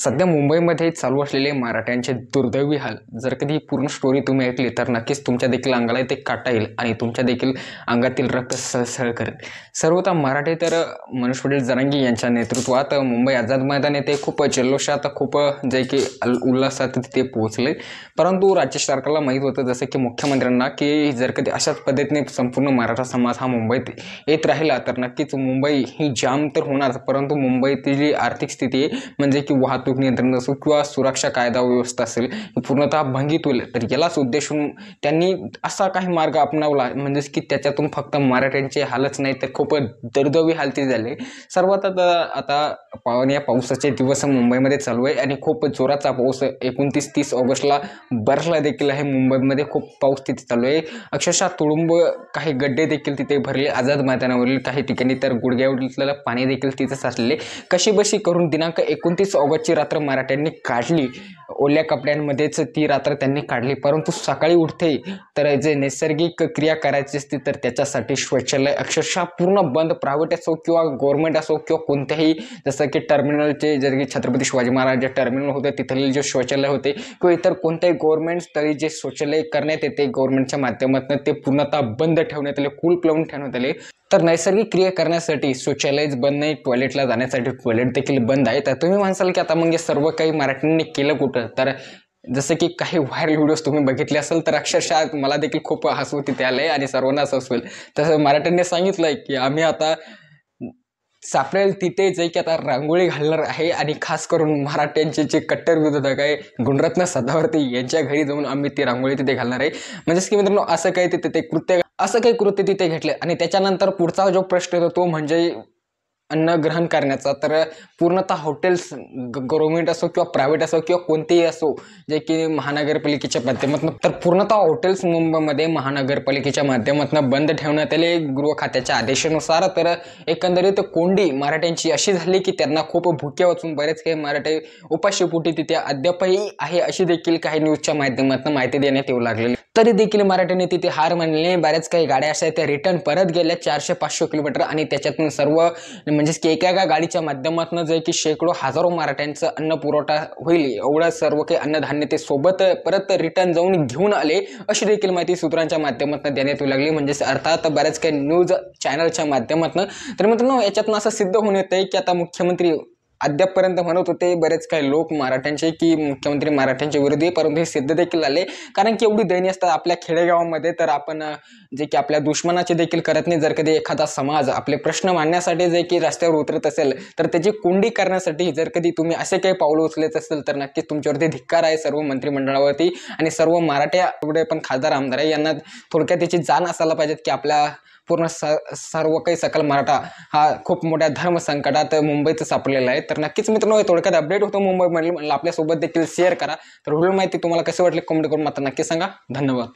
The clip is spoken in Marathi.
सध्या मुंबईमध्ये चालू असलेले मराठ्यांचे दुर्दैवी हाल जर कधी पूर्ण स्टोरी तुम्ही ऐकली तर नक्कीच तुमच्या देखील अंगाला ते काटा येईल आणि तुमच्या देखील अंगातील रक्त सळसळ करेल। सर्वतः मराठे तर मनोज पाटील जरांगे यांच्या नेतृत्वात मुंबई आझाद मैदान येथे खूप जल्लोषात खूप जे की उल्हासात तिथे पोहोचले, परंतु राज्य सरकारला माहीत होतं जसं की मुख्यमंत्र्यांना की जर कधी अशाच पद्धतीने संपूर्ण मराठा समाज हा मुंबईत येत राहिला तर नक्कीच मुंबई ही जाम तर होणार, परंतु मुंबईतील आर्थिक स्थिती म्हणजे की वाहतूक नियंत्रण असो किंवा सुरक्षा कायदा व्यवस्था असेल पूर्णतः भंगित होईल। तर यालाच उद्देशून त्यांनी असा काही मार्ग अपनावला म्हणजे की त्याच्यातून फक्त मराठ्यांचे हालच नाही तर खूप दुर्दैवी हालती झाले। सर्वात आता पावसाचे दिवस मुंबईमध्ये चालू आहे आणि खूप जोराचा पाऊस 29-30 ऑगस्टला बरसला देखील आहे। मुंबईमध्ये खूप पाऊस तिथे चालू आहे, अक्षरशः तुडुंब काही गड्डे देखील तिथे भरले, आझाद मैदानावरील काही ठिकाणी तर गुडघ्यावरील पाणी देखील तिथे साचलेले। कशीबशी करून दिनांक 29 ऑगस्टची रात्र मराठ्यांनी काढली, ओल्या कपड्यांमध्येच ती रात्र त्यांनी काढली, परंतु सकाळी उठते तर जे नैसर्गिक क्रिया करायची असते तर त्याच्यासाठी शौचालय अक्षरशः पूर्ण बंद, प्रायव्हेट असो किंवा गव्हर्नमेंट असो किंवा कोणत्याही, जसं की टर्मिनलचे जर की छत्रपती शिवाजी महाराज टर्मिनल होते तिथले जे शौचालय होते किंवा इतर कोणत्याही गव्हर्नमेंट स्थळी जे शौचालय करण्यात येते गव्हर्नमेंटच्या माध्यमातून ते पूर्णतः बंद ठेवण्यात आले, कुलूप लावून ठेवण्यात आले। तर नैसर्गिक क्रिया करण्यासाठी शौचालयच बंद नाही, टॉयलेटला जाण्यासाठी टॉयलेट देखील बंद आहे। तर तुम्ही म्हणाल की आता मग सर्व काही मराठ्यांनी केलं कुठं, तर जसं की काही व्हायरल व्हिडिओज तुम्ही बघितले असेल तर अक्षरशः मला देखील खूप हसू तिथे आलंय आणि सर्वांनाच हसवेल। तसं मराठ्यांनी सांगितलंय की आम्ही आता सापडेल तिथे जे की आता रांगोळी घालणार आहे आणि खास करून मराठ्यांचे जे कट्टर विरोधक आहे गुणरत्न सदावर्ती यांच्या घरी जाऊन आम्ही ती रांगोळी तिथे घालणार आहे। म्हणजेच की मित्रांनो असं काही तिथे कृत्य तिथे घेतले आणि त्याच्यानंतर पुढचा जो प्रश्न येतो तो म्हणजे अन्न ग्रहण करण्याचा। तर पूर्णतः हॉटेल्स गव्हर्नमेंट असो किंवा प्रायव्हेट असो किंवा कोणतेही असो जे की महानगरपालिकेच्या माध्यमातून, तर पूर्णतः हॉटेल्स मुंबईमध्ये महानगरपालिकेच्या माध्यमातून बंद ठेवण्यात आले गृह खात्याच्या आदेशानुसार। तर एकंदरीत कोंडी मराठ्यांची अशी झाली की त्यांना खूप भुके वाचून बरेच काही मराठे उपाशीपोटी तिथे अद्यापही आहे अशी देखील काही न्यूजच्या माध्यमातून माहिती देण्यात येऊ लागलेली। तरी देखील मराठ्यांनी तिथे हार मानली, बऱ्याच काही गाड्या अशा त्या रिटर्न परत गेल्या 400-500 किलोमीटर आणि त्याच्यातून सर्व म्हणजे की एका गाडीच्या माध्यमातून जे की शेकडो हजारो मराठ्यांचं अन्न पुरवठा होईल एवढं सर्व काही अन्नधान्य ते सोबत परत रिटर्न जाऊन घेऊन आले अशी देखील माहिती सूत्रांच्या माध्यमातून देण्यात येऊ लागली, म्हणजे अर्थात बऱ्याच काही न्यूज चॅनलच्या माध्यमातून। तर मित्रांनो याच्यातून असं सिद्ध होऊन येतंय की आता मुख्यमंत्री अद्यापपर्यंत म्हणत होते बरेच काही लोक मराठ्यांचे की मुख्यमंत्री मराठ्यांच्या विरोधी, परंतु हे सिद्ध देखील झाले कारण की एवढी दैनी असतात आपल्या खेडेगावामध्ये। तर आपण जे की आपल्या दुश्मनाचे देखील करत नाही, जर कधी एखादा समाज आपले प्रश्न मांडण्यासाठी जे की रस्त्यावर उतरत असेल तर त्याची कोंडी करण्यासाठी जर कधी तुम्ही असे काही पावलं उचलत असेल तर नक्कीच तुमच्यावरती धिक्कार आहे सर्व मंत्रिमंडळावरती आणि सर्व मराठ्या एवढे पण खासदार आमदार आहे यांना थोडक्यात त्याची जाण असायला पाहिजे की आपल्या पूर्ण सर्व काही सकल मराठा हा खूप मोठ्या धर्म संकटात मुंबईत सापडलेला आहे। तर नक्कीच मित्रांनो थोडक्यात अपडेट होतो मुंबईमध्ये, आपल्यासोबत देखील शेअर करा। तर व्हिडिओ माहिती तुम्हाला कसे वाटले कमेंट करून मात्र नक्की सांगा। धन्यवाद।